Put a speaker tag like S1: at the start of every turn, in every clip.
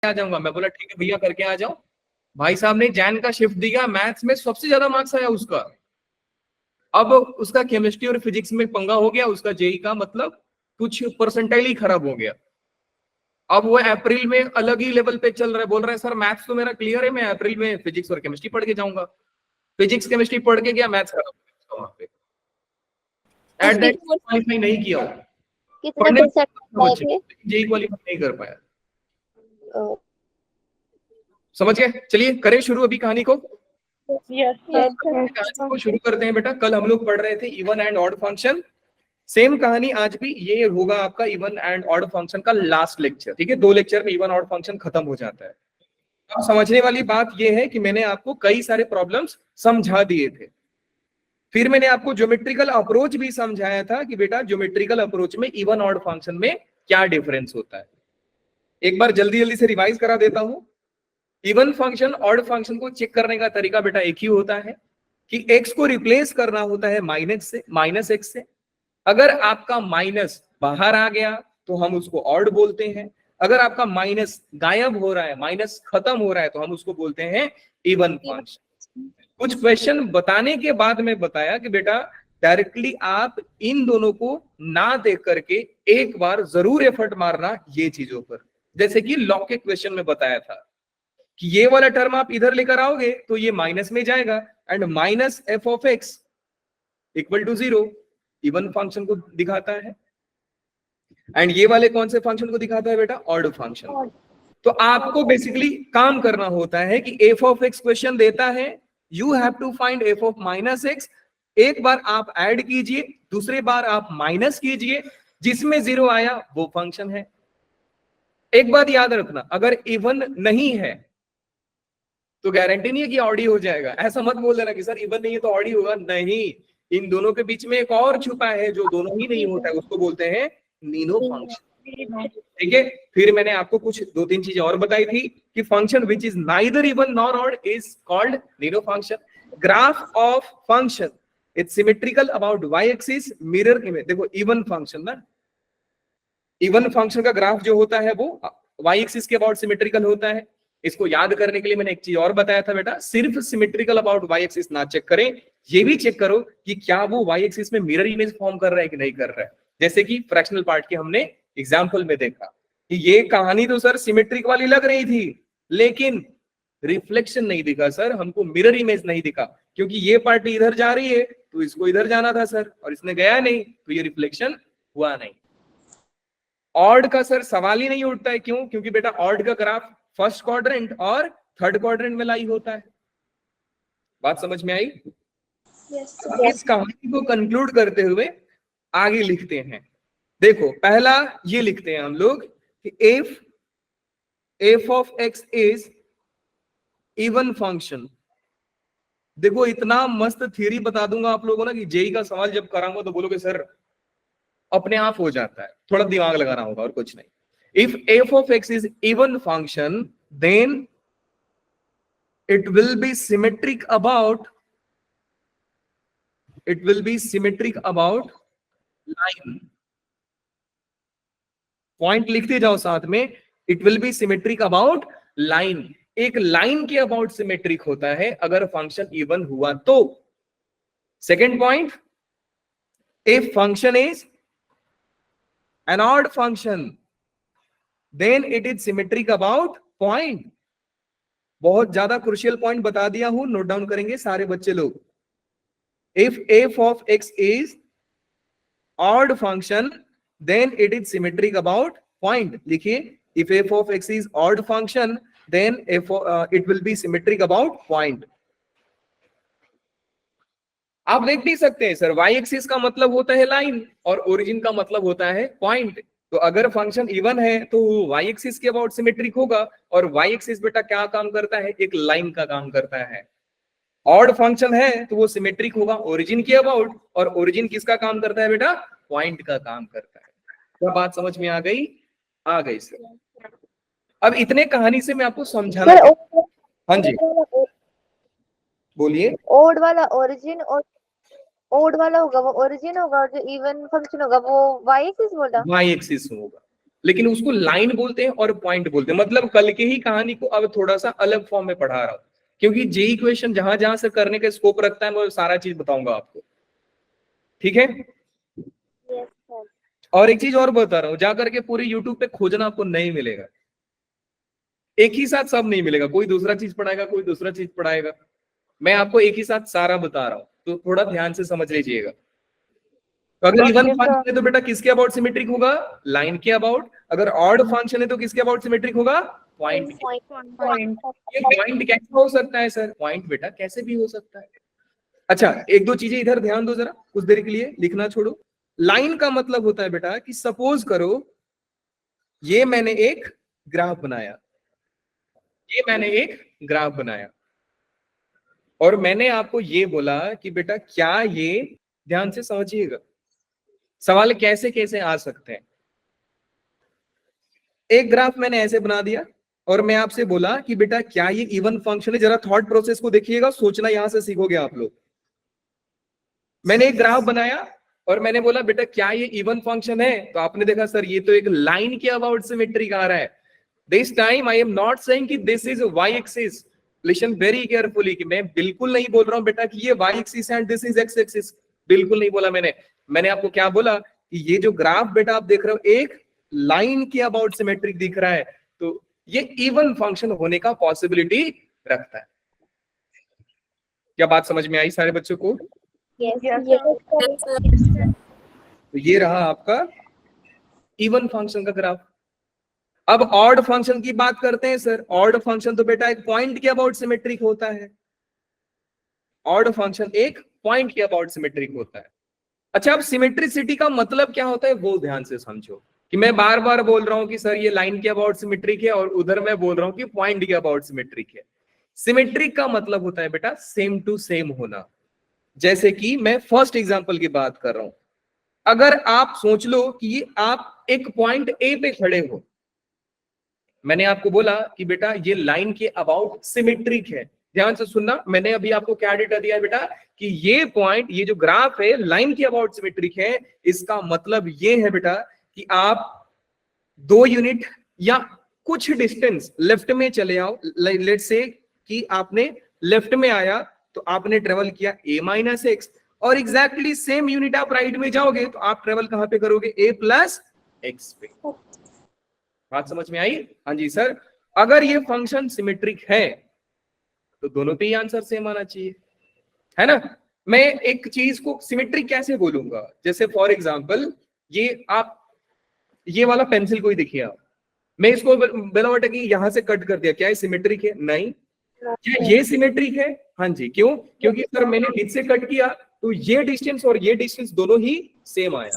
S1: आ जाऊंगा। मैं बोला ठीक है भैया करके आ जाओ। भाई साहब ने जैन का शिफ्ट दिया, मैथ्स में सबसे ज्यादा मार्क्स आया उसका। अब उसका केमिस्ट्री और फिजिक्स में पंगा हो गया, उसका जेई का मतलब कुछ परसेंटाइल ही खराब हो गया। अब वो अप्रैल में अलग ही लेवल पे चल रहा है, बोल रहा है सर मैथ्स तो मेरा क्लियर है, मैं अप्रैल में फिजिक्स और केमिस्ट्री पढ़ के जाऊंगा। फिजिक्स केमिस्ट्री पढ़ के गया, मैथ्स खराब हो गया वहां पे। एट दैट क्वालिफाई नहीं किया,
S2: कितने
S1: पढ़ने
S2: परसेंट आए थे?
S1: जेई क्वालिफाई नहीं कर पाया। समझ गए? चलिए करें शुरू अभी कहानी को। कहानी को शुरू करते हैं बेटा। कल हम लोग पढ़ रहे थे even and odd function. Same कहानी आज भी, ये होगा आपका इवन एंड ऑड फंक्शन का लास्ट लेक्चर। ठीक है, 2 लेक्चर में इवन ऑड फंक्शन खत्म हो जाता है। अब समझने वाली बात यह है कि मैंने आपको कई सारे प्रॉब्लम्स समझा दिए थे, फिर मैंने आपको ज्योमेट्रिकल अप्रोच भी समझाया था कि बेटा ज्योमेट्रिकल अप्रोच में इवन ऑड फंक्शन में क्या डिफरेंस होता है। एक बार जल्दी जल्दी से रिवाइज करा देता हूं। इवन फंक्शन ऑड फंक्शन को चेक करने का तरीका बेटा एक ही होता है कि x को रिप्लेस करना होता है माइनस एक्स से। अगर आपका माइनस बाहर आ गया तो हम उसको ऑड बोलते हैं। अगर आपका माइनस गायब हो रहा है, माइनस खत्म हो रहा है, तो हम उसको बोलते हैं इवन फंक्शन। कुछ क्वेश्चन बताने के बाद में बताया कि बेटा डायरेक्टली आप इन दोनों को ना देख करके एक बार जरूर एफर्ट मारना ये चीजों पर। जैसे कि लॉग के क्वेश्चन में बताया था कि ये वाला टर्म आप इधर लेकर आओगे तो ये माइनस में जाएगा, and minus f of x equal to 0 even function को दिखाता है, एंड ये वाले कौन से फंक्शन को दिखाता है बेटा? Odd function. तो आपको बेसिकली काम करना होता है कि एफ ऑफ एक्स क्वेश्चन देता है, you have to find f of minus x. एक बार आप ऐड कीजिए, दूसरे बार आप माइनस कीजिए, जिसमें 0 आया वो फंक्शन है। एक बात याद रखना, अगर इवन नहीं है तो गारंटी नहीं है कि ऑडी हो जाएगा। ऐसा मत बोल देना कि सर इवन नहीं है तो ऑडी होगा, नहीं। इन दोनों के बीच में एक और छुपा है जो दोनों ही नहीं होता है, उसको बोलते हैं नीनो फंक्शन। ठीक है, फिर मैंने आपको कुछ 2-3 चीजें और बताई थी कि function which is neither even nor odd is called नीनो function. Graph of function it's symmetrical about y axis mirror image. देखो इवन फंक्शन ना, इवन फंक्शन का ग्राफ जो होता है वो वाई एक्सिस के अबाउट सिमेट्रिकल होता है। इसको याद करने के लिए मैंने एक चीज और बताया था बेटा, सिर्फ सिमेट्रिकल अबाउट वाई एक्सिस ना चेक करें, ये भी चेक करो कि क्या वो वाई एक्सिस में मिरर इमेज फॉर्म कर रहा है कि नहीं कर रहा है। जैसे कि फ्रैक्शनल पार्ट के हमने एग्जाम्पल में देखा कि ये कहानी तो सर सिमेट्रिक वाली लग रही थी, लेकिन रिफ्लेक्शन नहीं दिखा सर, हमको मिरर इमेज नहीं दिखा, क्योंकि ये पार्टी इधर जा रही है तो इसको इधर जाना था सर, और इसने गया नहीं तो ये रिफ्लेक्शन हुआ नहीं। ऑड का सर सवाल ही नहीं उठता है, क्यों? क्योंकि बेटा ऑड का ग्राफ फर्स्ट क्वाड्रेंट और थर्ड क्वाड्रेंट में लाई होता है। बात समझ में आई? इस कहानी को कंक्लूड करते हुए आगे लिखते हैं। देखो पहला ये लिखते हैं हम लोग कि F of x is even function. देखो इतना मस्त थ्योरी बता दूंगा आप लोगों ना कि जेई का सवाल जब कराऊंगा तो बोलोगे सर अपने आप हो जाता है, थोड़ा दिमाग लगाना होगा और कुछ नहीं। If f of x is even function, then it will be symmetric about line. Point लिखते जाओ साथ में, it will be symmetric about line. एक लाइन के अबाउट सिमेट्रिक होता है अगर फंक्शन इवन हुआ तो। Second point, if function is an odd function, then it is symmetric about point. बहुत ज्यादा क्रुशियल पॉइंट बता दिया हूं, नोट डाउन करेंगे सारे बच्चे लोग। If f of x is odd function then it is symmetric about point. लिखिए, if f of x is odd function then it will be symmetric about point. आप देख नहीं सकते हैं सर, वाई एक्सिस का मतलब होता है लाइन और ओरिजिन का मतलब होता है पॉइंट। तो अगर फंक्शन इवन है तो वाई एक्सिस के अबाउट सिमेट्रिक होगा, और वाई एक्सिस बेटा क्या काम करता है? एक लाइन का काम करता है। ऑड फंक्शन है तो वो सिमेट्रिक होगा ओरिजिन के अबाउट, और ओरिजिन किसका काम करता है बेटा? पॉइंट का काम करता है। क्या बात समझ में आ गई? आ गई सर। अब इतने कहानी से मैं आपको समझाना, हाँ जी बोलिए।
S2: ओड वाला ओरिजिन और ओड वाला होगा वो ओरिजिन होगा, और जो इवन फंक्शन होगा वो वाई एक्सिस बोला?
S1: वाई एक्सिस होगा। लेकिन उसको लाइन बोलते हैं और पॉइंट बोलते हैं। मतलब कल के ही कहानी को अब थोड़ा सा अलग फॉर्म में पढ़ा रहा हूं, क्योंकि जेई क्वेश्चन जहां जहां से करने का स्कोप रखता है मैं सारा चीज बताऊंगा आपको, ठीक है।
S2: Yes, sir.
S1: और एक चीज और बता रहा हूं, जाकर के पूरी यूट्यूब पे खोजना आपको नहीं मिलेगा, एक ही साथ सब नहीं मिलेगा, कोई दूसरा चीज पढ़ाएगा, कोई दूसरा चीज पढ़ाएगा, मैं आपको एक ही साथ सारा बता रहा हूं, तो थोड़ा ध्यान से समझ लीजिएगा। तो अगर इवन
S2: Okay,
S1: फंक्शन
S2: sir.
S1: है तो बेटा किसके अबाउट सिमेट्रिक होगा? लाइन के अबाउट। अगर ऑड फंक्शन है तो किसके अबाउट सिमेट्रिक होगा? पॉइंट के।
S2: Point.
S1: ये पॉइंट कैसे हो सकता है सर? पॉइंट बेटा कैसे भी हो सकता है। अच्छा, एक दो चीजें इधर ध्यान दो जरा कुछ देर के लिए, लिखना छोड़ो। लाइन का मतलब होता है बेटा कि सपोज करो ये मैंने एक ग्राफ बनाया, ये मैंने एक ग्राफ बनाया और मैंने आपको ये बोला कि बेटा क्या ये, ध्यान से समझिएगा सवाल कैसे कैसे आ सकते हैं। एक ग्राफ मैंने ऐसे बना दिया और मैं आपसे बोला कि बेटा क्या ये इवन फंक्शन है? जरा थॉट प्रोसेस को देखिएगा, सोचना यहां से सीखोगे आप लोग। मैंने एक ग्राफ बनाया और मैंने बोला बेटा क्या ये इवन फंक्शन है? तो आपने देखा सर ये तो एक लाइन के अबाउट सिमेट्रिक आ रहा है। This time I am not saying कि this is y axis, listen very carefully, कि मैं बिल्कुल नहीं बोल रहा हूं बेटा कि ये y axis and this is x axis, बिल्कुल नहीं बोला मैंने आपको क्या बोला कि ये जो ग्राफ बेटा आप देख रहे हो एक लाइन के अबाउट सिमेट्रिक दिख रहा है, तो ये इवन फंक्शन होने का पॉसिबिलिटी रखता है। क्या बात समझ में आई सारे बच्चों को?
S2: Yes, sir.
S1: तो ये रहा आपका इवन फंक्शन का ग्राफ। अब ऑड फंक्शन की बात करते हैं सर। ऑड फंक्शन तो बेटा एक पॉइंट के अबाउट सिमेट्रिक होता है, ऑड फंक्शन एक पॉइंट के अबाउट सिमेट्रिक होता है। अच्छा, अब सिमेट्रिसिटी का मतलब क्या होता है वो ध्यान से समझो, कि मैं बार बार बोल रहा हूं कि सर ये लाइन के अबाउट सिमेट्रिक है और उधर मैं बोल रहा हूं कि पॉइंट के अबाउट सिमेट्रिक है। सिमेट्रिक का मतलब होता है बेटा सेम टू सेम होना। जैसे कि मैं फर्स्ट एग्जांपल की बात कर रहा हूं, अगर आप सोच लो कि आप एक पॉइंट ए पे खड़े हो, मैंने आपको बोला कि बेटा ये लाइन के अबाउट सिमेट्रिक है। ध्यान से सुनना, मैंने अभी आपको क्या डेटा दिया है बेटा कि ये पॉइंट, ये जो ग्राफ है लाइन के अबाउट सिमेट्रिक है। इसका मतलब ये है बेटा कि आप 2 यूनिट या कुछ डिस्टेंस लेफ्ट में चले आओ, लेट्स से कि आपने लेफ्ट में आया तो आपने ट्रेवल किया a माइनस एक्स, और एग्जैक्टली सेम यूनिट आप राइट में जाओगे तो आप ट्रेवल कहां पे करोगे? a प्लस एक्स पे। बात समझ में आई? हाँ जी सर। अगर ये फंक्शन सिमेट्रिक है तो दोनों पे ही आंसर सेम आना चाहिए, है ना। मैं एक चीज को सिमेट्रिक कैसे बोलूंगा? जैसे फॉर एग्जांपल ये आप, ये वाला पेंसिल कोई देखिए आप, मैं इसको बिना बेटा कि यहां से कट कर दिया, क्या ये सिमेट्रिक है? नहीं। क्या ये सिमेट्रिक है? हाँ जी। क्यों? क्योंकि सर मैंने बीच से कट किया तो ये डिस्टेंस और ये डिस्टेंस दोनों ही सेम आया,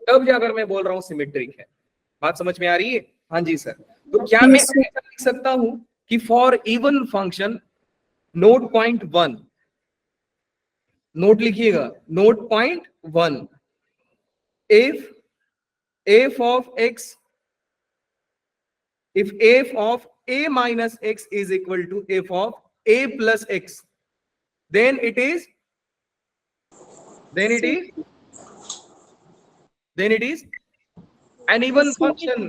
S1: तब जाकर मैं बोल रहा हूँ सिमेट्रिक है। बात समझ में आ रही है? हाँ जी सर। तो क्या मैं ऐसा लिख सकता हूं कि for even function note point 1, note लिखिएगा, note point 1, if f of x, if f of a minus x is equal to f of a plus x, then it is an even function।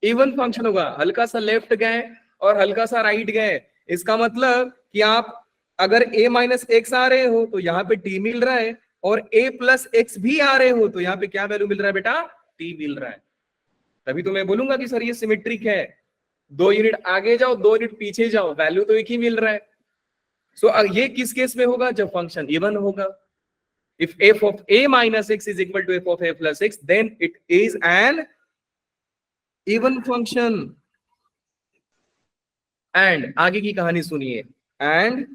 S1: Even function होगा। हल्का सा left गए और हल्का सा right गए, इसका मतलब कि आप अगर a माइनस एक्स आ रहे हो तो यहाँ पे t मिल रहा है, और a प्लस एक्स भी आ रहे हो तो यहाँ पे क्या वैल्यू मिल रहा है बेटा? t मिल रहा है। तभी तो मैं बोलूंगा कि सर ये सिमेट्रिक है। 2 यूनिट आगे जाओ, 2 यूनिट पीछे जाओ, वैल्यू तो एक ही मिल रहा है। सो ये किस केस में होगा? जब फंक्शन इवन होगा। If f of a minus x is equal to f of a plus x, then it is an even function। and आगे की कहानी सुनिए, and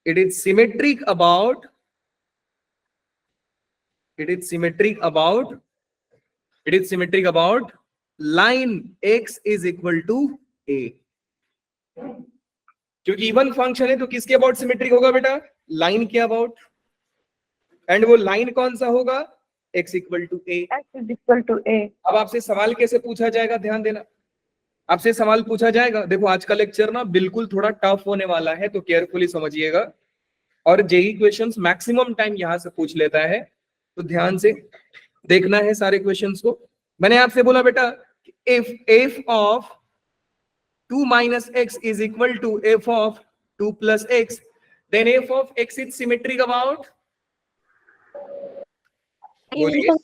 S1: it is symmetric about line x is equal to a। क्योंकि even function है तो किसके about symmetric होगा बेटा? लाइन के अबाउट। एंड वो लाइन कौन सा होगा? x equal to a। अब आपसे सवाल कैसे पूछा जाएगा? ध्यान देना, आपसे सवाल पूछा जाएगा। देखो आज का लेक्चर ना बिल्कुल थोड़ा टफ होने वाला है, तो केयरफुली समझिएगा। और जेई क्वेश्चंस मैक्सिमम टाइम यहां से पूछ लेता है, तो ध्यान से देखना है सारे क्वेश्चंस को। मैंने आपसे बोला बेटा if f of 2 minus x is equal to f of 2 plus x, then f of x is symmetric about, बोलिए,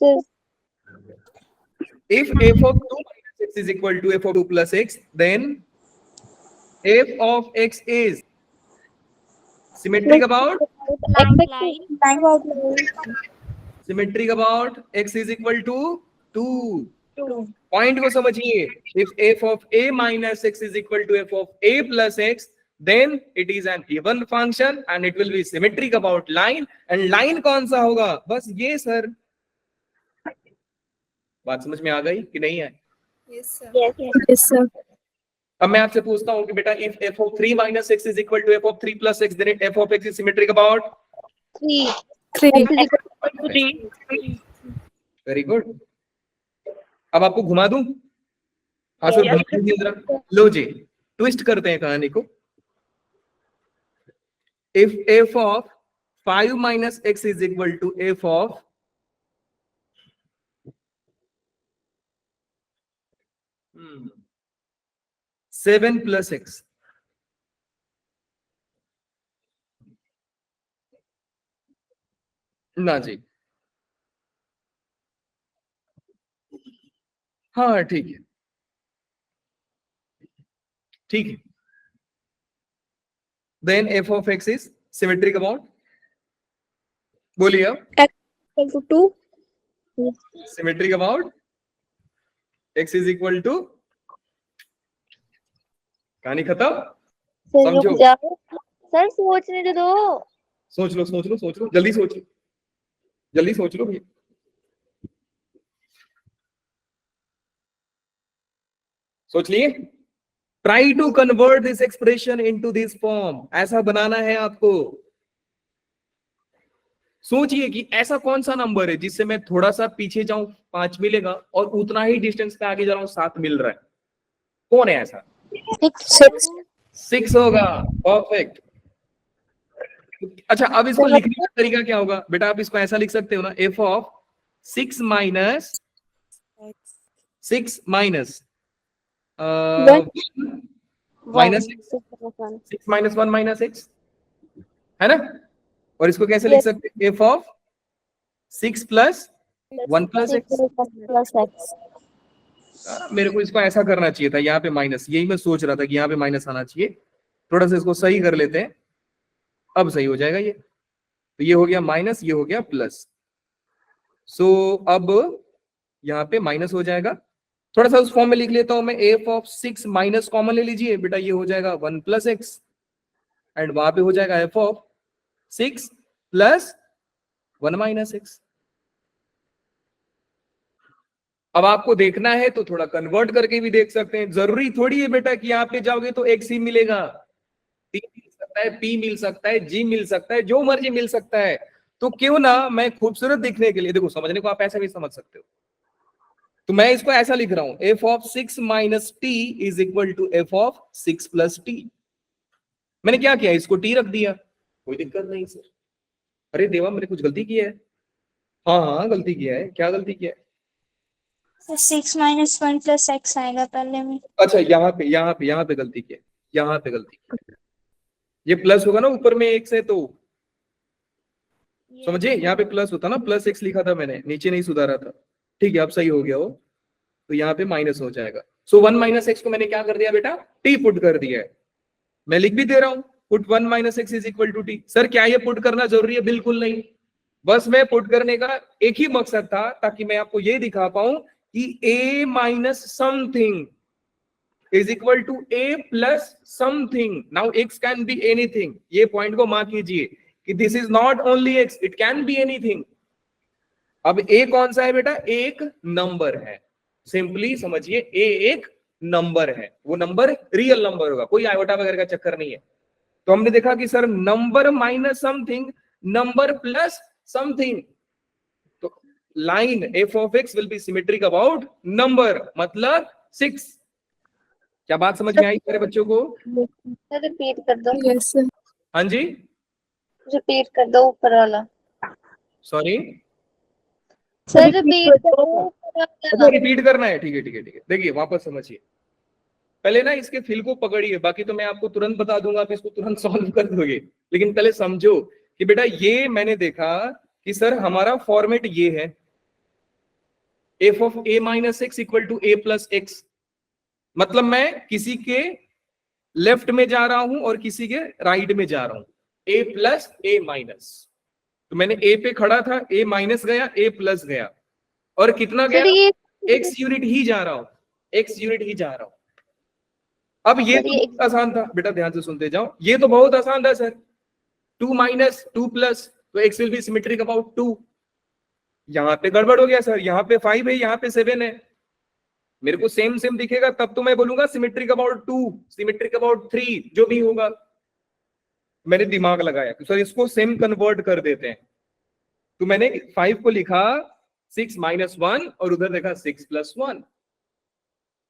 S1: if f of 2 minus x is equal to f of 2 plus x, then f of x is symmetric about, symmetric about x is equal to 2. Point को समझिए, if f of a minus x is equal to f of a plus x, then it is an even function and it will be symmetric about line. and line कौन सा होगा? बस ये sir. बात समझ में आ गई कि नहीं है?
S2: Yes, sir.
S1: अब मैं आपसे पूछता हूं कि बेटा if f of 3 minus x is equal to f of 3 plus x, then f of x is symmetric about
S2: 3.
S1: Very good. अब आपको घुमा दूं, हाँ सर,
S2: Yes.
S1: घुमा दीजिए जरा। लो जी, ट्विस्ट करते हैं कहानी को। if f of 5 minus x is equal to f of 7 plus x, ना जी, हाँ ठीक है, ठीक है। then f of x is symmetric about, बोलिए अब,
S2: Equal to 2.
S1: symmetric about x is equal to, कहानी खत्म। समझो,
S2: सर सोचने दे दो।
S1: सोच लो सोच लो सोच लो, जल्दी सोच लो, जल्दी सोच लो भैया, सोच लिए। Try to convert this expression into this form, ऐसा बनाना है आपको। सोचिए कि ऐसा कौन सा नंबर है जिससे मैं थोड़ा सा पीछे जाऊं 5 मिलेगा और उतना ही डिस्टेंस पे आगे जा रहा हूं 7 मिल रहा है। कौन है ऐसा? 6 होगा। परफेक्ट। अच्छा, अब इसको लिखने का तरीका क्या होगा बेटा? आप इसको ऐसा लिख सकते हो ना, f of 6 minus 6 minus minus 6 minus 1 minus x, है ना? और इसको कैसे लिख सकते हैं? f of 6 plus 1 plus x। मेरे को इसको ऐसा करना चाहिए था, यहाँ पे माइनस, यही मैं सोच रहा था कि यहाँ पे माइनस आना चाहिए। थोड़ा सा इसको सही कर लेते हैं, अब सही हो जाएगा ये। तो ये हो गया माइनस, ये हो गया प्लस। सो अब यहाँ पे माइनस हो जाएगा। थोड़ा सा उस फॉर्म में लिख लेता हूं मैं, f ऑफ 6 माइनस कॉमन ले लीजिए बेटा, ये हो जाएगा 1 प्लस x, एंड वहां पे हो जाएगा f of 6 plus 1 minus x। अब आपको देखना है तो थोड़ा कन्वर्ट करके भी देख सकते हैं, जरूरी थोड़ी है बेटा कि यहाँ पे जाओगे तो x ही मिलेगा। t मिल सकता है, p मिल सकता है, g मिल सकता है, जो मर्जी मिल सकता है। तो क्यों ना मैं खूबसूरत दिखने के लिए, देखो समझने को आप ऐसा भी समझ सकते हो, तो मैं इसको ऐसा लिख रहा हूं, f of 6 minus t is equal to f of 6 plus t. मैंने क्या किया, इसको t रख दिया, कोई दिक्कत नहीं सर। अरे देवा, मैंने कुछ गलती किया है? हाँ हाँ गलती किया है। क्या गलती किया है?
S2: 6 minus 1 plus x आएगा पहले में।
S1: अच्छा, यहाँ पे गलती किया, यहाँ पे गलती किया। ये प्लस होगा ना, ऊपर में x है तो समझिए, यहाँ पे प्लस होता ना, प्लस x लिखा था मैंने, नीचे नहीं सुधारा था। ठीक है, अब सही हो गया वो। तो यहाँ पे माइनस हो जाएगा। सो 1 माइनस एक्स को मैंने क्या कर दिया बेटा? t पुट कर दिया है। मैं लिख भी दे रहा हूं, put 1 minus x is equal to t. Sir क्या ये पुट करना जरूरी है? बिल्कुल नहीं। बस मैं पुट करने का एक ही मकसद था, ताकि मैं आपको ये दिखा पाऊं कि a minus something is equal to a plus something. Now x can be anything. ये पॉइंट को मार्क कीजिए कि this is not only x, it can be anything. अब a कौन सा है बेटा? एक नंबर है। सिंपली समझिए, a एक नंबर है, वो नंबर रियल नंबर होगा, कोई आयोटा वगैरह का चक्कर नहीं है। तो हमने देखा कि sir number minus something, number plus something, तो line f of x will be symmetric about number, मतलब 6। क्या बात समझ में आई सारे बच्चों को?
S2: रिपीट कर दो।
S3: Yes sir.
S1: हाँ जी,
S2: रिपीट कर दो ऊपर वाला।
S1: सॉरी
S3: सर रिपीट
S1: अच्छा रिपीट करना है, ठीक है ठीक है ठीक है। देखिए वापस समझिए, पहले ना इसके फिल को पकड़िए, बाकी तो मैं आपको तुरंत बता दूंगा, आप इसको तुरंत सॉल्व कर दोगे, लेकिन पहले समझो कि बेटा ये मैंने देखा कि सर हमारा फॉर्मेट ये है, f of a minus x equal to a plus x, मतलब मैं किसी के लेफ्ट में जा रहा हूं और किसी के राइट में जा रहा हूं, ए प्लस ए माइनस। तो मैंने ए पे खड़ा था, ए माइनस गया, ए प्लस गया, और कितना
S3: सर
S1: गया,
S3: ये
S1: एक्स यूनिट ही जा रहा हूं, एक्स यूनिट ही जा रहा हूं। अब ये
S3: सर
S1: तो
S3: ये
S1: बहुत आसान था बेटा, ध्यान से सुनते जाओ, ये तो बहुत आसान था सर, 2 माइनस 2 प्लस, तो x will be symmetric about 2। यहाँ पे गड़बड़ हो गया सर, यहाँ पे 5 है, यहाँ पे 7 है, मेरे को सेम सेम दिखेगा तब तो मैं बोलूंगा सिमेट्रिक अबाउट 2, सिमेट्रिक अबाउट 3, जो भी होगा। मैंने दिमाग लगाया कि सर इसको सेम कन्वर्ट कर देते हैं, तो मैंने 5 को लिखा 6 माइनस 1 और उधर देखा 6 प्लस 1।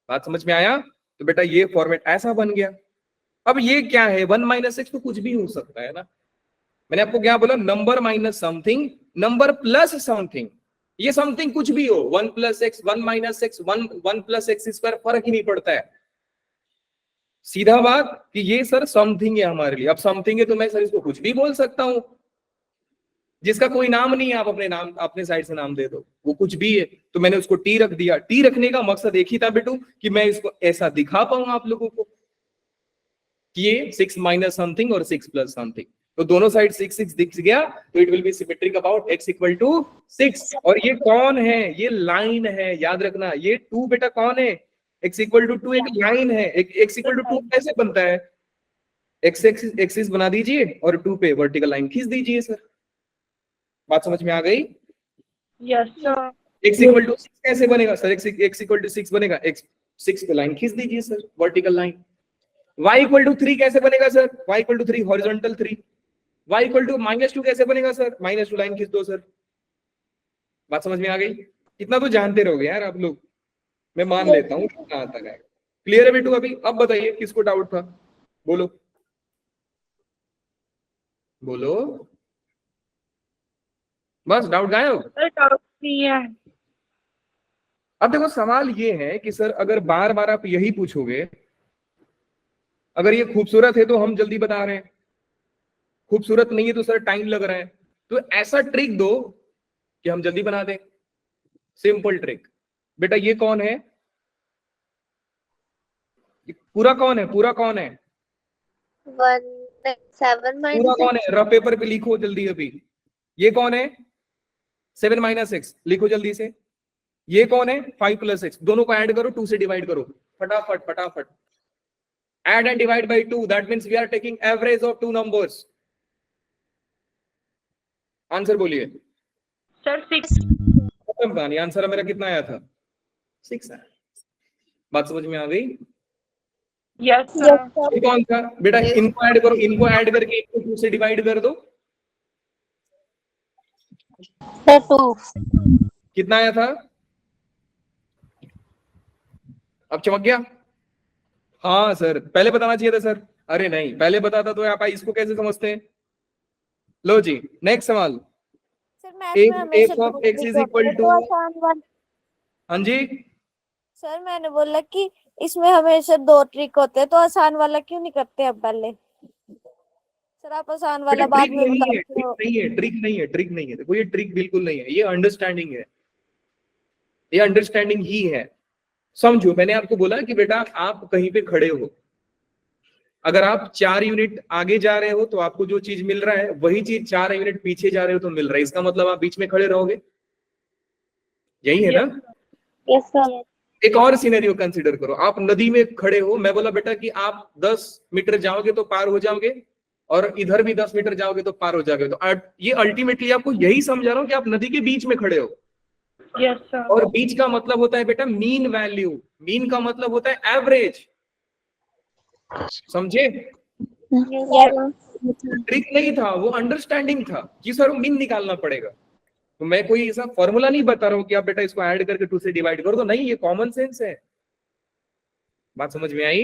S1: बात समझ में आया? तो बेटा ये फॉर्मेट ऐसा बन गया। अब ये क्या है, 1 माइनस एक्स तो कुछ भी हो सकता है ना, मैंने आपको क्या बोला, number minus something, number plus something, ये समथिंग कुछ भी हो, 1 plus x, 1 minus x, 1 plus x square, फर्क ही नहीं पड़ता है। सीधा बात कि ये सर समथिंग है हमारे लिए। अब समथिंग है तो मैं सर इसको कुछ भी बोल सकता हूं, जिसका कोई नाम नहीं है आप अपने नाम, अपने साइड से नाम दे दो, वो कुछ भी है, तो मैंने उसको टी रख दिया। टी रखने का मकसद एक ही था बेटू, कि मैं इसको ऐसा दिखा पाऊं आप लोगों को कि ये 6 माइनस समथिंग और 6 प्लस समथिंग, तो दोनों साइड 6 6 दिख गया, तो it will be symmetric about x equal to 6। और ये कौन है, ये लाइन है, याद रखना, ये 2 बेटा कौन है, x इक्वल टू 2 एक लाइन है। x इक्वल टू 2 कैसे बनता है, x एक्सिस बना दीजिए और 2 पे वर्टिकल लाइन खींच दीजिए सर। बात समझ में आ गई?
S3: Yes sir.
S1: x equal to 6 कैसे बनेगा सर, x इक्वल टू 6 बनेगा, x 6 पे लाइन खींच दीजिए sir, vertical line. y equal to 3 कैसे बनेगा sir, y equal to 3 horizontal 3। y equal to -2 कैसे बनेगा सर, -2 लाइन खींच दो सर। बात समझ में आ गई? इतना तो जानते रहोगे यार आप लोग, मैं मान लेता हूँ कहाँ तक है। क्लियर है बेटू? अभी अब बताइए किसको डाउट था, बोलो बोलो, बस डाउट गायब।
S3: सर डाउट नहीं है।
S1: अब देखो सवाल ये है कि सर अगर बार बार आप यही पूछोगे, अगर ये खूबसूरत है तो हम जल्दी बता रहे हैं, खूबसूरत नहीं है तो सर टाइम लग रहा है, तो ऐसा ट्रिक दो कि हम जल्दी बना दें। सिंपल ट्रिक बेटा, ये कौन है, पूरा कौन है, पूरा कौन है,
S3: 7
S1: पूरा
S3: माइनस
S1: कौन है, रफ पेपर पे लिखो जल्दी अभी। ये कौन है, 7 माइनस एक्स, लिखो जल्दी से। ये कौन है, 5 प्लस एक्स, दोनों को ऐड करो, 2 से डिवाइड करो, फटाफट फटाफट। Add and divide by 2, that means we are taking average of 2 numbers. Answer बोलिए
S3: सर 6।
S1: खत्म कहानी। आंसर मेरा कितना आया था, 6 आया। बात समझ में आ गई?
S3: Yes sir.
S1: ये कौन था बेटा, इनको ऐड करो, इनको ऐड करके इनको 2 से डिवाइड कर दो,
S3: 2।
S1: कितना आया था, अब चमक गया? हाँ सर पहले बताना चाहिए था सर, अरे नहीं पहले बताता तो आप इसको कैसे समझते हैं। लो जी नेक्स्ट सवाल,
S4: सर मैथ में हमेशा
S1: f of
S4: दो
S1: x
S4: ट्रिक
S1: is
S4: होते
S1: equal
S4: हैं,
S1: to,
S4: तो आसान वाला।
S1: हाँ जी
S4: सर मैंने बोला कि इसमें हमेशा 2 ट्रिक होते हैं, तो आसान वाला क्यों नहीं करते अब पहले? सर आप आसान वाला बाद
S1: ट्रिक
S4: में
S1: नहीं
S4: बता
S1: है,
S4: रहे हो।
S1: ट्रिक नहीं है, ट्रिक नहीं है, देखो ये ट्रिक बिल्कुल नहीं है, ये अंडरस्टैंडिंग है, ये अंडरस्टैंडिंग ही है। समझो मैंने आपको बोला कि बेटा आप कहीं पे खड़े हो, अगर आप 4 यूनिट आगे जा रहे हो तो आपको जो चीज मिल रहा है वही चीज 4 यूनिट पीछे जा रहे हो तो मिल रहा है, इसका मतलब आप बीच में खड़े रहोगे, यही है ना?
S3: Yes sir.
S1: एक और सिनेरियो कंसीडर करो, आप नदी में खड़े हो, मैं बोला बेटा कि आप 10 मीटर जाओगे तो पार हो जाओगे और इधर भी 10 मीटर जाओगे तो पार हो जाओगे, तो ये अल्टीमेटली आपको यही समझा रहा हूं कि आप नदी के बीच में खड़े हो।
S3: Yes sir.
S1: और बीच का मतलब होता है बेटा मीन वैल्यू, मीन का मतलब होता है एवरेज, समझे? ट्रिक नहीं था, वो अंडरस्टैंडिंग था कि सर मीन निकालना पड़ेगा, तो मैं कोई ऐसा फॉर्मूला नहीं बता रहा हूं कि आप बेटा इसको ऐड करके 2 से डिवाइड कर दो, नहीं, ये कॉमन सेंस है। बात समझ में आई?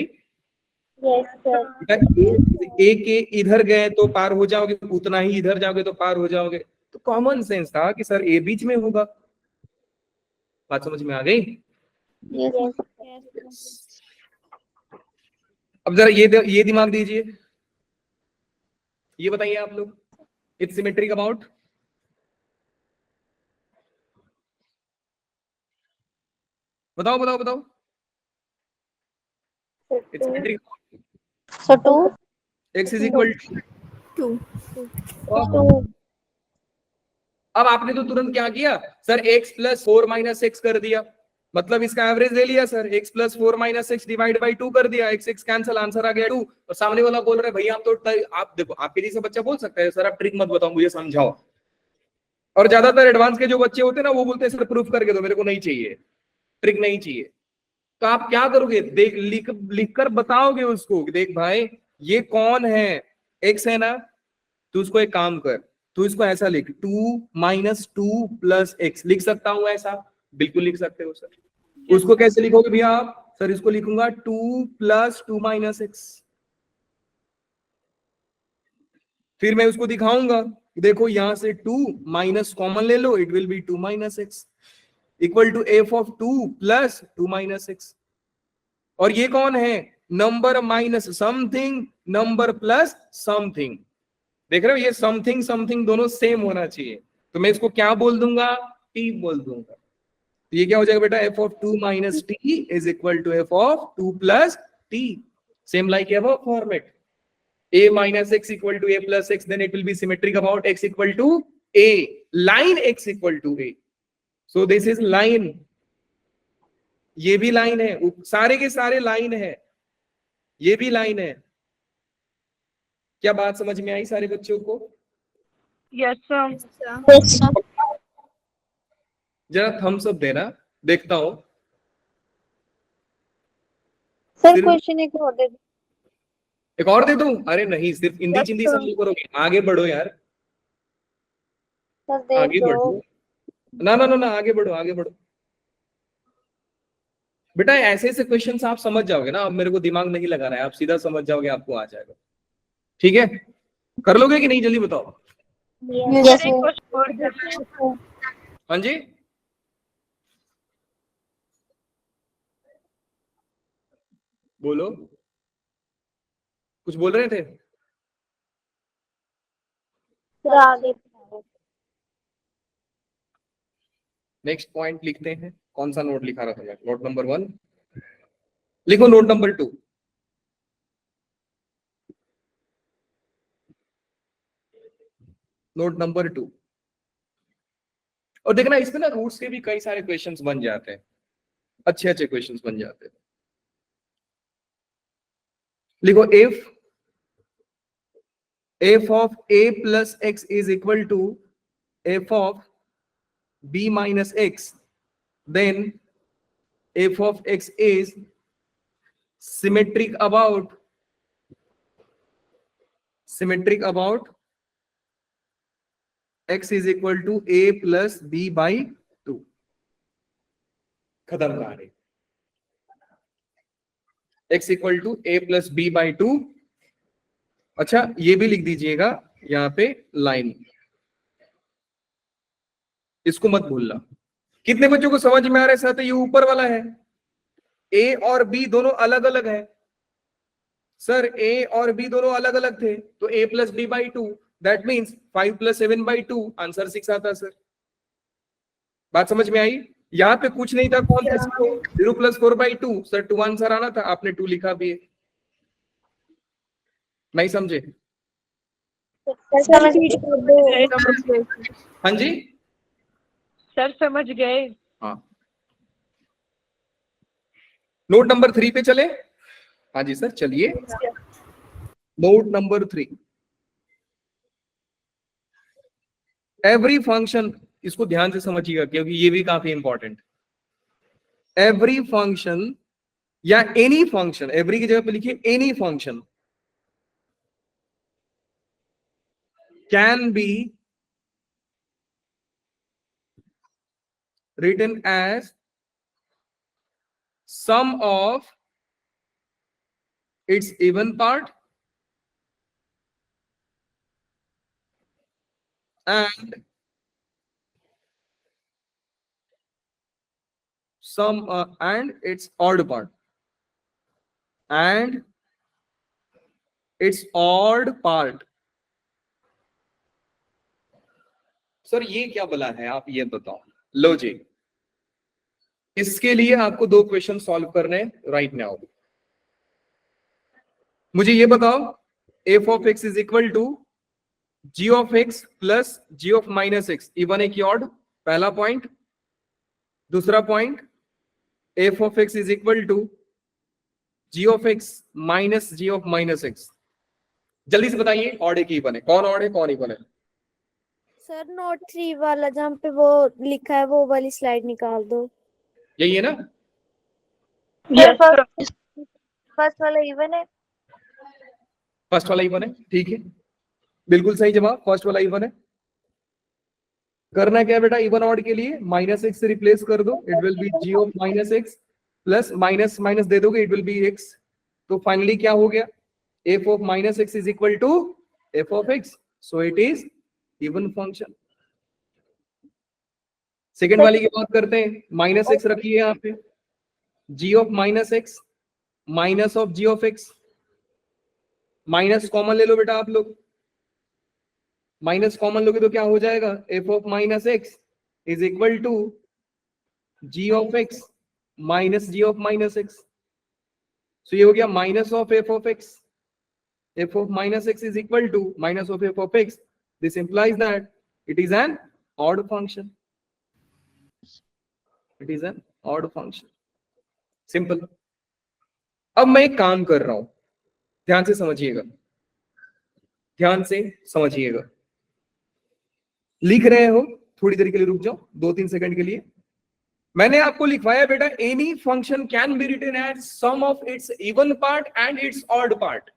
S3: Yes sir.
S1: ए के इधर गए तो पार हो जाओगे, उतना ही इधर जाओगे तो पार हो जाओगे, तो कॉमन सेंस था कि सर ए बीच में होगा। बात समझ में आ गई?
S3: Yes.
S1: अब जरा ये दिमाग दीजिए, ये बताइए आप लोग, इट्स सिमेट्रिक अबाउट, बताओ बताओ बताओ, it's symmetric,
S3: So 2.
S1: x is equal to,
S3: 2.
S1: अब आपने तो तुरंत क्या किया sir, x plus 4 minus x कर दिया, मतलब इसका एवरेज ले लिया sir, x plus 4 minus x divide by 2 कर दिया, x कैंसिल, आंसर आ गया 2। और सामने वाला बोल रहे भैया आप देखो, आपके जैसे बच्चा बोल सकता है सर आप ट्रिक मत बताओ मुझे समझाओ, और ज्यादातर एडवांस के जो बच्चे होते हैं ना वो बोलते हैं सर प्रूफ करके दो, मेरे को नहीं चाहिए, ट्रिक नहीं चाहिए। तो आप क्या करोगे, देख लिख कर बताओगे उसको कि देख भाई ये कौन है, एक्स है ना, तो उसको एक काम कर, तो इसको ऐसा लिख 2 माइनस 2 प्लस एक्स, लिख सकता हूं ऐसा? बिल्कुल लिख सकते हो सर। उसको कैसे लिखोगे भैया आप? सर इसको लिखूंगा 2 प्लस 2 माइनस एक्स, फिर मैं उसको दिखाऊंगा, देखो यहां से 2 माइनस कॉमन ले लो, it will be 2 minus x equal to f of 2 plus 2 minus x. और ये कौन है, number minus something, number plus something, देख रहे हो ये समथिंग समथिंग दोनों सेम होना चाहिए, तो मैं इसको क्या बोल दूंगा, टी बोल दूंगा। तो ये क्या हो जाएगा बेटा, f of 2 minus t is equal to f of 2 plus t, same like ever format, a minus x equal to a plus x, then it will be symmetric about x equal to a, line x equal to a, so this is line, ये भी line है, सारे के सारे line है, ये भी line है। क्या बात समझ में आई सारे बच्चों को?
S3: Yes, sir.
S2: Yes, sir.
S1: जरा थम्स अप देना, देखता हूं।
S3: सर
S1: सिर्फ
S3: क्वेश्चन एक और दे दो।
S1: एक और दे दूं? अरे नहीं, सिर्फ हिंदी
S3: Yes,
S1: चिंदी
S3: sir.
S1: समझो करोगे, आगे बढ़ो यार,
S3: सर दे
S1: आगे
S3: दो।
S1: बढ़ो, ना ना ना ना, आगे बढ़ो आगे बढ़ो बेटा, ऐसे ऐसे क्वेश्चंस आप समझ जाओगे ना, अब मेरे को दिमाग नहीं लगा रहा है, आप सीधा समझ जाओगे, आपको आ जाएगा। ठीक है, कर लोगे कि नहीं, जल्दी बताओ।
S2: Yes,
S3: सर एक
S2: sir.
S3: क्वेश्चन और करना है।
S1: हाँ जी, बोलो, कुछ बोल रहे थे?
S3: सर आगे।
S1: नेक्स्ट पॉइंट लिखते हैं, कौन सा नोट लिखा रहा था मैं, नोट नंबर 1 लिखो, नोट नंबर 2, नोट नंबर 2। और देखना इसमें ना रूट्स के भी कई सारे क्वेश्चंस बन जाते हैं, अच्छे अच्छे क्वेश्चंस बन जाते हैं। लिखो, f of a plus x is equal to f of b minus x, then f of x is symmetric about x is equal to a plus b by 2, खत्म कहानी, x equal to a plus b by 2। अच्छा ये भी लिख दीजिएगा यहाँ पे line, इसको मत भूलना। कितने बच्चों को समझ में आ रहा है साथ, ये ऊपर वाला है, a और b दोनों अलग अलग है सर, a और b दोनों अलग अलग थे, तो a plus b by 2, that means 5 plus 7 by 2, answer 6 आता सर। बात समझ में आई? यहाँ पे कुछ नहीं था, कौन था, 0 प्लस 4 बाई 2, सर 2 आंसर आना था, आपने 2 लिखा भी है, नहीं समझे?
S3: सर repeat कर दो।
S1: हाँ जी,
S3: सर समझ गए।
S1: हाँ, नोट नंबर 3 पे चले। हाँ जी सर चलिए, नोट नंबर 3, एवरी फंक्शन, इसको ध्यान से समझिएगा क्योंकि ये भी काफी इंपॉर्टेंट, एवरी फंक्शन या एनी फंक्शन, एवरी की जगह पे लिखिए any function, can B written as sum of its even part and sum and its odd part, and its odd part. Sir ये क्या बोला है, आप ये बताओ। लो जी, इसके लिए आपको 2 क्वेश्चन सॉल्व करने राइट नाउ। मुझे ये बताओ, f of x is equal to g of x plus g of minus x, even है कि ऑड? पहला पॉइंट। दूसरा point, f of x is equal to g of x minus g of minus x। जल्दी से बताइए, odd है कि even है? कौन ऑड है, कौन इवन है?
S4: सर नोट 3 वाला जहाँ पे वो लिखा है वो वाली स्लाइड निकाल दो।
S1: यही है ना?
S3: Yes sir.
S4: फर्स्ट वाला इवन है।
S1: फर्स्ट वाला इवन है, ठीक है, बिल्कुल सही जवाब, फर्स्ट वाला इवन है। करना क्या बेटा, इवन ऑड के लिए माइनस एक्स से रिप्लेस कर दो, it will be g of minus x plus minus minus दे दोगे, इट विल बी x। तो फाइनली क्या हो गया, f of minus x is equal to f of x, so it is even function. Second वाली की बात करते हैं, माइनस एक्स रखिए यहाँ पे, g of minus x minus of g of x, minus common ले लो बेटा आप लोग, माइनस कॉमन लोगे तो क्या हो जाएगा, f of minus x is equal to g of x minus g of minus x। So ये हो गया minus of f of x, f of minus x is equal to minus of f of x। This implies that it is an odd function, it is an odd function, simple. अब मैं एक काम कर रहा हूं, ध्यान से समझिएगा, ध्यान से समझिएगा। लिख रहे हो, थोड़ी देर के लिए रुक जाओ, 2-3 सेकंड के लिए। मैंने आपको लिखवाया बेटा, any function can be written as sum of its even part and its odd part.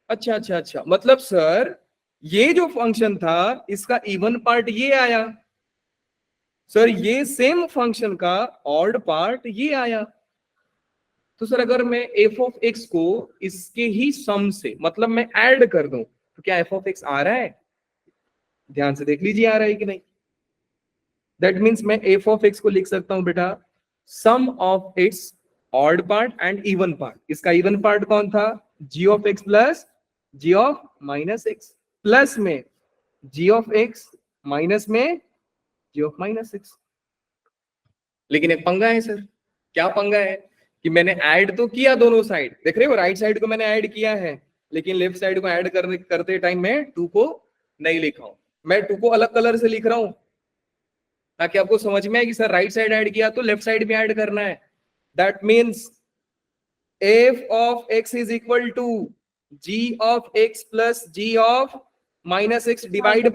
S1: अच्छा अच्छा अच्छा, मतलब सर ये जो फंक्शन था इसका इवन पार्ट ये आया, सर ये सेम फंक्शन का ऑड पार्ट ये आया। तो सर अगर मैं f ऑफ x को इसके ही सम से, मतलब मैं ऐड कर दूं, तो क्या f ऑफ x आ रहा है? ध्यान से देख लीजिए, आ रहा है कि नहीं। दैट मीन्स मैं f ऑफ x को लिख सकता हूं बेटा, sum of its odd part and even part. इसका इवन पार्ट कौन था, g of x plus g of minus x, plus में g ऑफ x माइनस में g ऑफ माइनस x। लेकिन एक पंगा है सर, क्या पंगा है कि मैंने ऐड तो किया दोनों साइड, देख रहे हो, राइट साइड को मैंने ऐड किया है, लेकिन लेफ्ट साइड को ऐड करते टाइम मैं 2 को नहीं लिखा हूं, मैं 2 को अलग कलर से लिख रहा हूं ताकि आपको समझ में आए कि सर राइट साइड ऐड किया तो लेफ्ट साइड भी ऐड करना है। That means f of x is equal to g of x plus g of minus x divide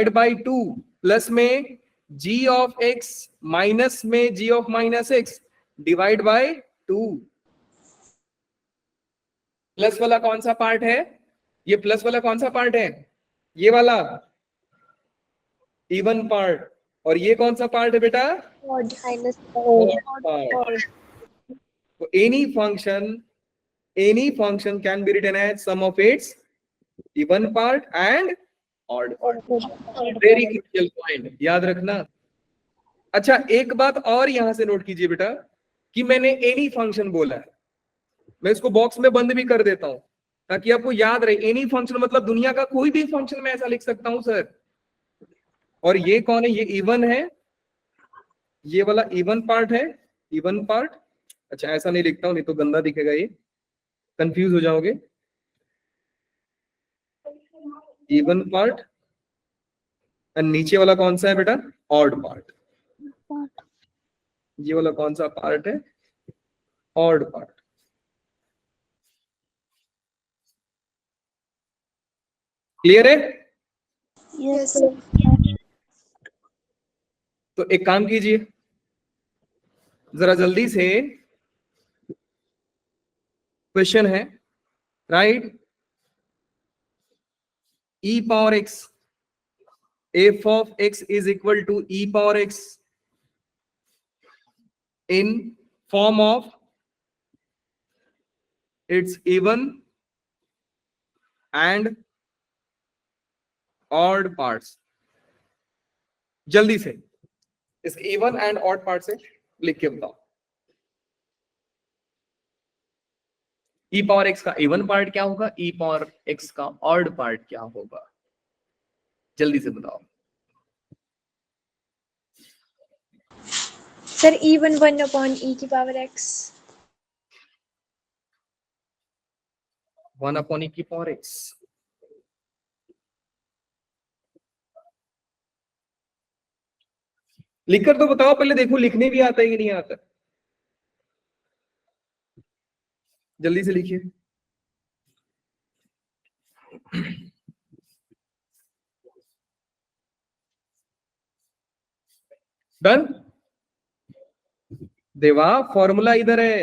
S1: by 2 plus में g ऑफ x माइनस में g of minus x divide by 2। Plus वाला कौन सा part है, ये plus वाला कौन सा पार्ट है, ये वाला इवन पार्ट, और ये कौन सा पार्ट है बेटा,
S3: ऑड माइनस
S1: पार्ट। तो any function can be written as sum of its even part and odd part. Very crucial point, याद रखना। अच्छा एक बात और यहां से नोट कीजिए बेटा, कि मैंने एनी फंक्शन बोला है, मैं इसको बॉक्स में बंद भी कर देता हूं ताकि आपको याद रहे, एनी फंक्शन मतलब दुनिया का कोई भी फंक्शन मैं ऐसा लिख सकता हूं सर। और ये कौन है, ये इवन है, ये वाला इवन पार्ट है, इवन पार्ट। अच्छा ऐसा नहीं लिखता हूं, नहीं तो गंदा दिखेगा, ये कंफ्यूज हो जाओगे। इवन पार्ट, और नीचे वाला कौन सा है बेटा, ऑड पार्ट। ये वाला कौन सा पार्ट है, ऑड पार्ट। क्लियर है?
S3: यस
S1: तो एक काम कीजिए, जरा जल्दी से, क्वेश्चन है, right, e power x, f of x is equal to e power x in form of its even and odd parts। जल्दी से इस इवन एंड ऑड पार्ट से लिख के बताओ। ई पावर एक्स का इवन पार्ट क्या होगा, ई पावर एक्स का ऑड पार्ट क्या होगा, जल्दी से बताओ।
S3: सर even 1 upon e की पावर x।
S1: 1 अपॉन ई की पावर एक्स। लिखकर तो बताओ पहले, देखो लिखने भी आता है कि नहीं आता। जल्दी से लिखिए। डन। देवा फॉर्मूला इधर है।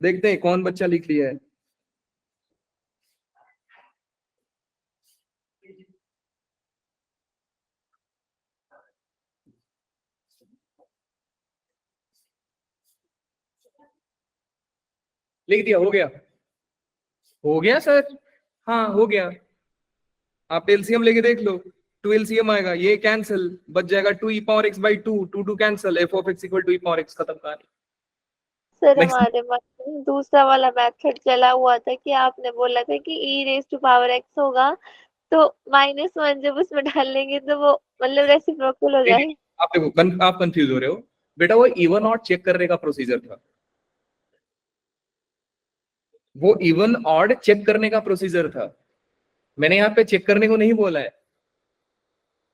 S1: देखते हैं कौन बच्चा लिख लिया है। लिख दिया, हो गया, हो गया सर, हाँ हो गया। आप एलसीएम लेके देख लो, 2 एलसीएम आएगा, ये कैंसिल, बच जाएगा 2 e power x by 2, 2 cancel, f of x equal 2 e power x, खत्म कहानी।
S3: Sir
S1: Next.
S3: हमारे पास दूसरा वाला मेथड चला हुआ था कि आपने बोला था कि e raise to power x होगा, तो -1 जब उसमें डाल लेंगे तो वो मतलब रेसिप्रोकल हो जाए।
S1: आप देखो, आप कंफ्यूज हो रहे हो बेटा, वो इवन ऑड चेक करने का प्रोसीजर था, वो इवन ऑड चेक करने का प्रोसीजर था। मैंने यहाँ पे चेक करने को नहीं बोला है।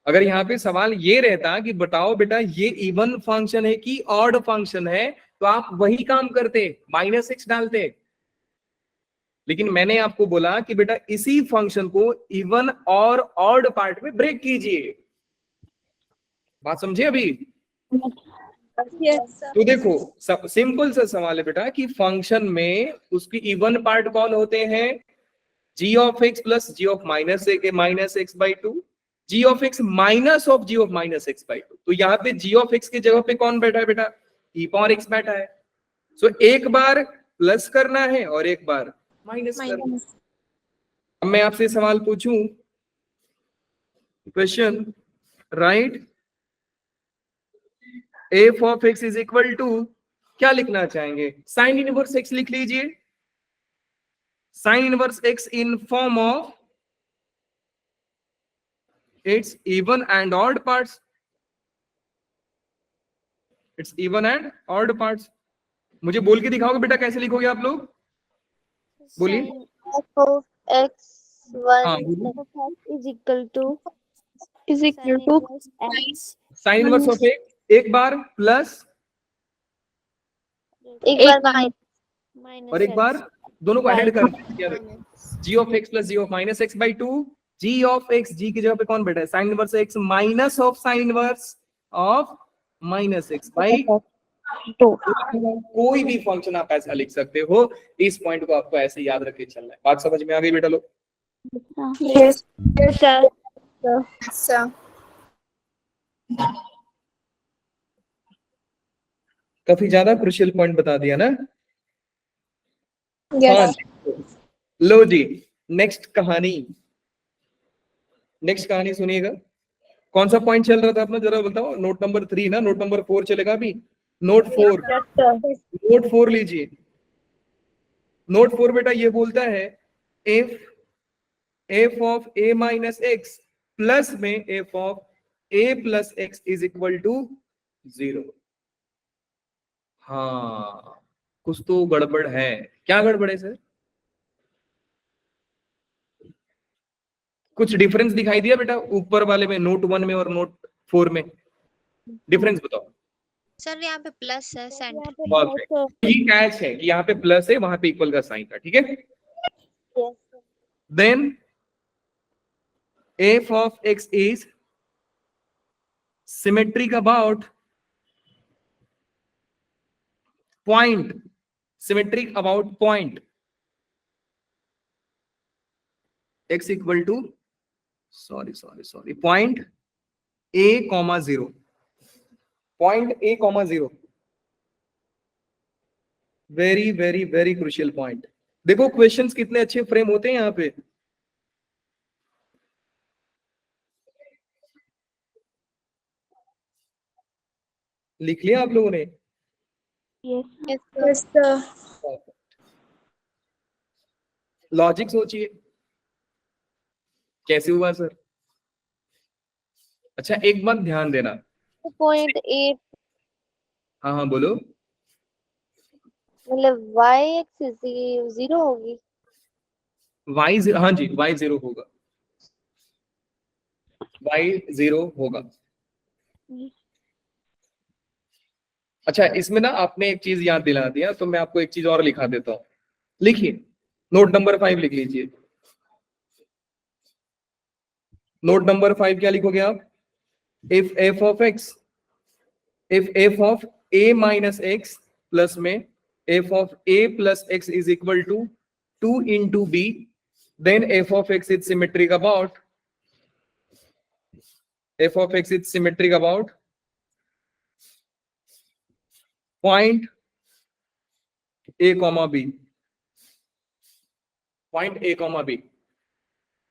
S1: अगर यहाँ पे सवाल ये रहता कि बताओ बेटा ये इवन फंक्शन है कि ऑड फंक्शन है, तो आप वही काम करते, -6 डालते। लेकिन मैंने आपको बोला कि बेटा इसी फंक्शन को इवन और ऑड पार्ट में ब्रेक कीजिए। बात समझे अभी? तो देखो सिंपल सा सवाल है बेटा कि फंक्शन में उसकी इवन पार्ट कौन होते हैं, g of x plus g of minus x by 2, g of x minus of g of minus x by 2। तो यहाँ पे g ऑफ x की जगह पे कौन बैठा है बेटा, e पावर x बैठा है। सो एक बार प्लस करना है और एक बार माइनस करना है। अब मैं आपसे सवाल पूछूं, question right f of x is equal to, क्या लिखना चाहेंगे, साइन इनवर्स एक्स लिख लीजिए, sine inverse x in form of its even and odd parts, its even and odd parts. मुझे बोल के दिखाओगे बेटा कैसे लिखोगे आप लोग, बोलिए।
S3: f of x1
S1: हाँ बोलिए।
S4: is equal to
S3: is equal
S4: sin
S3: to
S4: inverse x
S1: sign inverse of x, एक बार प्लस
S3: एक बार
S4: minus
S1: और एक बार, दोनों को ऐड कर g of x plus g of minus x by 2, g of x, g की जगह पे कौन बैठा है, sine inverse x minus of sine inverse of minus x by 2। कोई भी फंक्शन आप ऐसा लिख सकते हो, इस पॉइंट को आपको ऐसे याद रख के चलना है। बात समझ में आ गई बेटा लोग?
S3: yes sir
S1: काफी ज्यादा क्रुशियल पॉइंट बता दिया ना।
S3: yes
S1: लो जी, नेक्स्ट कहानी सुनिएगा। कौन सा पॉइंट चल रहा था अपना, जरा बताओ। नोट नंबर 3 ना, नोट नंबर 4 चलेगा अभी। नोट 4, नोट 4 लीजिए। नोट 4 बेटा ये बोलता है f of a minus x plus में f of a plus x is equal to 0। हाँ कुछ तो गड़बड़ है। क्या गड़बड़ है सर? कुछ डिफरेंस दिखाई दिया बेटा ऊपर वाले में, नोट 1 में और नोट 4 में? डिफरेंस बताओ।
S5: सर यहाँ पे प्लस है सेंट।
S1: परफेक्ट, ये कैच है कि यहाँ पे प्लस है, वहां पे इक्वल का साइन था, ठीक है। Then f of x is symmetric about point, symmetric about point x equal to sorry point a comma 0, point a comma 0। Very very very crucial point. देखो क्वेश्चंस कितने अच्छे फ्रेम होते हैं यहाँ पे। लिख लिया आप लोगों ने?
S3: Yes, sir.
S2: Yes, sir.
S1: Logic सोचिए कैसे हुआ सर। अच्छा एक बात ध्यान देना।
S3: 2.8
S1: हाँ हाँ बोलो।
S3: मतलब y एक्सिस 0 होगी।
S1: y 0, हाँ जी y 0 होगा, y 0 होगा। अच्छा इसमें ना आपने एक चीज याद दिला दिया, तो मैं आपको एक चीज और लिखा देता हूँ। लिखिए, नोट नंबर 5 लिख लीजिए। नोट नंबर 5 क्या लिखोगे आप? If f of a minus x plus में f of a plus x is equal to 2 into b, then f of x is symmetric about point a comma b, point a comma b।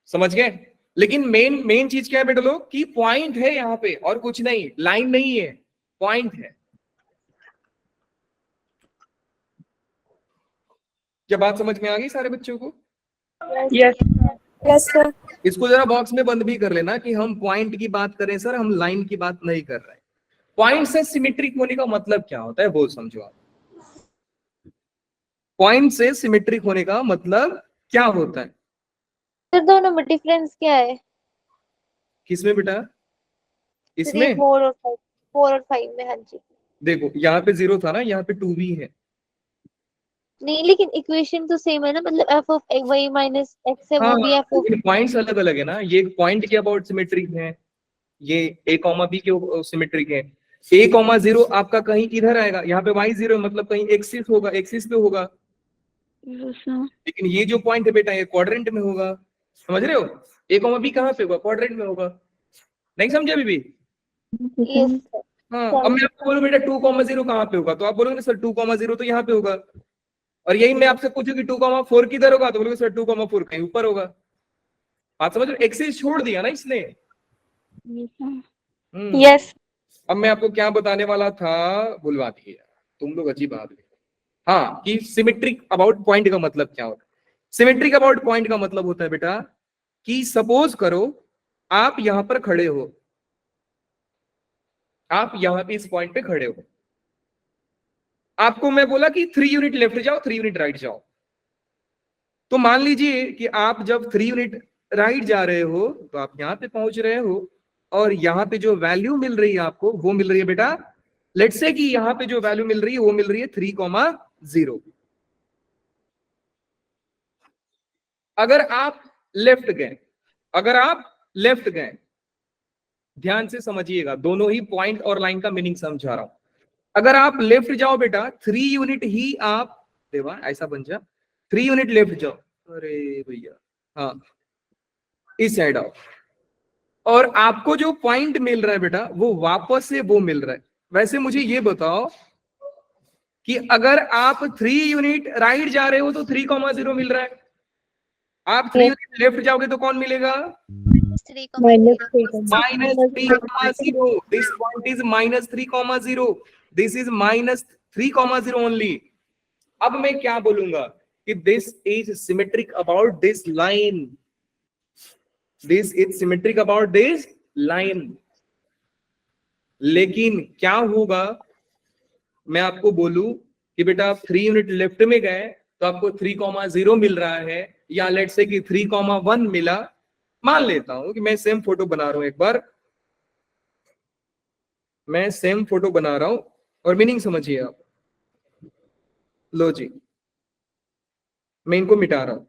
S1: समझ गए? लेकिन main चीज क्या है बेटा लोग, कि पॉइंट है यहाँ पे और कुछ नहीं, लाइन नहीं है, पॉइंट है। क्या बात समझ में आ गई सारे बच्चों को?
S2: Yes. Yes, sir.
S1: इसको जरा बॉक्स में बंद भी कर लेना कि हम पॉइंट की बात करें सर, हम लाइन की बात नहीं कर रहे हैं। पॉइंट से सिमेट्रिक होने का मतलब क्या होता है वो समझो आप। पॉइंट से सिमेट्रिक होने का मतलब क्या होता है?
S3: सर दोनों में डिफरेंस क्या है?
S1: किसमें बेटा?
S3: 3,
S1: इसमें
S3: 4 और 5 में। हाँ जी।
S1: देखो यहाँ पे 0 था ना, यहाँ पे 2 भी है।
S3: नहीं लेकिन इक्वेशन तो सेम है ना, मतलब f of y minus x है वो भी f ऑफ
S1: पॉइंट्स अलग अलग है ना। ये पॉइंट के अबाउट सिमेट्रिक है, ये a कॉमा b के सिमेट्रिक है। a कॉमा 0 आपका कहीं इधर आएगा, यहाँ पे y 0 मतलब कहीं एक्सिस होगा, एक्सिस पे होगा। लेकिन ये जो पॉइंट है बेटा ये क्वाड्रेंट में होगा। समझ रहे हो? a कॉमा b कहाँ पे होगा? क्वाड्रेंट में होगा। नहीं समझे अभी भी?
S3: yes sir.
S1: हाँ अब मैं आपको बोलूं बेटा 2,0 कहाँ पे होगा, तो आप बोलोगे सर 2,0 तो यहाँ पे होगा। और यही मैं आपसे पूछूं कि 2,4 किधर होगा, तो बोलोगे सर 2,4 कहीं ऊपर होगा। आप समझ रहे हो? एक्सिस छोड़ दिया ना इसने।
S3: yes
S1: अब मैं आपको क्या बताने वाला था भूलवा दिया, तुम लोग अजीब आदमी। हाँ कि सिमेट्रिक अबाउट पॉइंट का मतलब क्या होता है। सिमेट्रिक अबाउट पॉइंट का मतलब होता है बेटा कि सपोज करो आप यहां पर खड़े हो, आप यहां पे इस पॉइंट पे खड़े हो, आपको मैं बोला कि 3 यूनिट लेफ्ट जाओ 3 यूनिट राइट जाओ। तो मान लीजिए कि आप जब 3 यूनिट राइट जा रहे हो तो आप यहां पे पहुंच रहे हो, और यहां पे जो वैल्यू मिल रही है आपको वो मिल रही है बेटा, लेट्स से कि यहां पे जो वैल्यू मिल रही है वो मिल रही है 3,0। अगर आप लेफ्ट गए, अगर आप लेफ्ट गए, ध्यान से समझिएगा, दोनों ही पॉइंट और लाइन का मीनिंग समझा रहा हूं। अगर आप लेफ्ट जाओ बेटा 3 यूनिट ही आप देवा ऐसा बन जा, 3 यूनिट लेफ्ट जाओ, अरे भैया हाँ इस साइड आओ, और आपको जो पॉइंट मिल रहा है बेटा वो वापस से वो मिल रहा है। वैसे मुझे ये बताओ कि अगर आप 3 यूनिट राइट जा रहे हो तो 3,0 मिल रहा है, आप 3 यूनिट लेफ्ट जाओगे तो कौन मिलेगा?
S5: -3,
S1: -3,0। This point is -3,0, this is -3,0 only. अब मैं क्या बोलूंगा कि this is symmetric about this line, this is symmetric about this line. लेकिन क्या होगा, मैं आपको बोलूं कि बेटा आप 3 यूनिट लेफ्ट में गए तो आपको 3,0 मिल रहा है, या लेट से कि 3,1 मिला। मान लेता हूं कि मैं सेम फोटो बना रहा हूं, एक बार मैं सेम फोटो बना रहा हूं और मीनिंग समझिए आप। लो जी मैं इनको मिटा रहा हूं।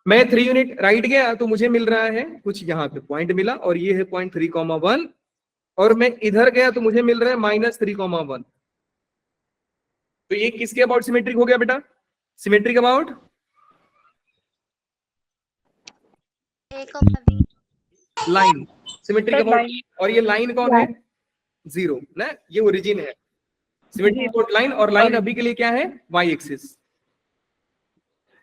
S1: मैं 3 यूनिट राइट गया तो मुझे मिल रहा है कुछ, यहां पे पॉइंट मिला और ये है पॉइंट 3,1, और मैं इधर गया तो मुझे मिल रहा है -3,1। तो ये किसके अबाउट सिमेट्रिक हो गया बेटा? Symmetric about
S5: A, B।
S1: Line, symmetric about. और ये लाइन कौन है? 0 ना, ये ओरिजिन है। सिमेट्री अबाउट लाइन, और लाइन अभी के लिए क्या है, वाई एक्सिस।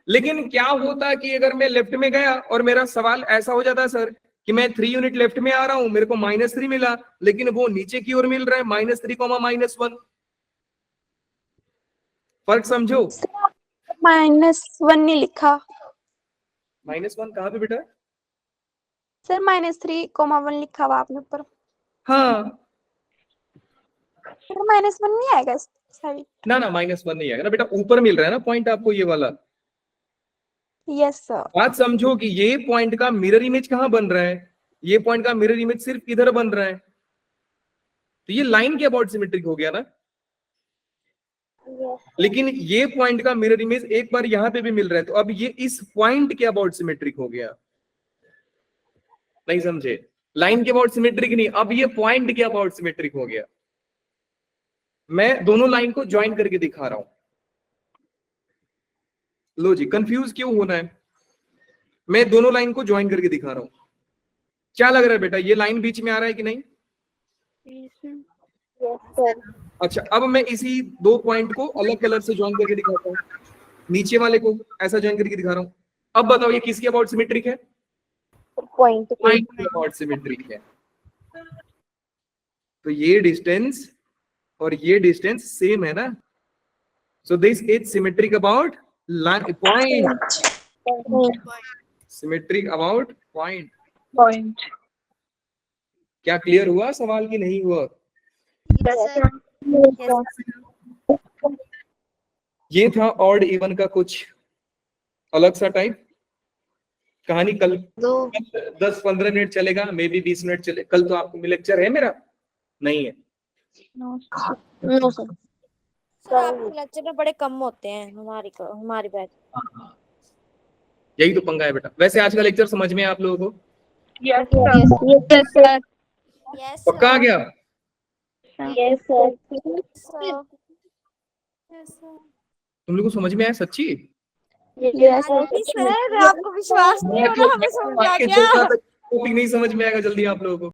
S1: लेकिन क्या होता कि अगर मैं लेफ्ट में गया और मेरा सवाल ऐसा हो जाता सर कि मैं 3 यूनिट लेफ्ट में आ रहा हूं, मेरे को -3 मिला, लेकिन वो नीचे की ओर मिल रहा है -3, -1। फर्क समझो।
S6: -1 नहीं लिखा
S1: -1 कहाँ पे बेटा?
S6: सर, -3, 1 लिखा हुआ आपने ऊपर।
S1: हाँ
S6: सर -1 नहीं आएगा इस साइड।
S1: ना -1 नहीं आएगा ना बेटा, ऊपर मिल रहा है ना पॉइंट आपको ये वाला।
S6: Yes sir.
S1: बात समझो कि ये पॉइंट का मिरर इमेज कहां बन रहा है, ये पॉइंट का मिरर इमेज सिर्फ इधर बन रहा है, तो ये लाइन के अबाउट सिमेट्रिक हो गया ना। लेकिन ये पॉइंट का मिरर इमेज एक बार यहां पे भी मिल रहा है, तो अब ये इस पॉइंट के अबाउट सिमेट्रिक हो गया। नहीं समझे? लाइन के अबाउट सिमेट्रिक नहीं, अब ये पॉइंट के अबाउट सिमेट्रिक हो गया। मैं दोनों लाइन को ज्वाइन करके दिखा रहा हूं। लो जी, कंफ्यूज क्यों होना है, मैं दोनों लाइन को ज्वाइन करके दिखा रहा हूं। क्या लग रहा है बेटा, ये लाइन बीच में आ रहा है कि नहीं? अच्छा, अब मैं इसी 2 पॉइंट को अलग कलर से ज्वाइन करके दिखाता हूं, नीचे वाले को ऐसा ज्वाइन करके दिखा रहा हूं। अब बताओ ये किसके अबाउट सिमेट्रिक है?
S3: पॉइंट
S1: के अबाउट सिमेट्रिक है। तो ये डिस्टेंस और ये डिस्टेंस सेम है ना, so this is symmetric about point, symmetric about point. क्या क्लियर हुआ सवाल की नहीं हुआ? ये था ऑड इवन का कुछ अलग सा टाइप। कहानी कल 10-15 मिनट चलेगा, मे बी 20 मिनट चले। कल तो आपको लेक्चर है मेरा? नहीं है।
S6: No sir.
S4: सर आपके लेक्चर में बड़े कम होते हैं हमारी बैच।
S1: यही तो पंगा है बेटा। वैसे आज का लेक्चर समझ में आप लोगों को?
S4: यस
S1: पक्का आ गया?
S3: Yes sir.
S1: तुम लोगों को समझ में आया सच्ची?
S4: सर आपको विश्वास नहीं हो रहा, हमें समझ आ गया।
S1: टॉपिक नहीं समझ में आएगा जल्दी आप लोगों को।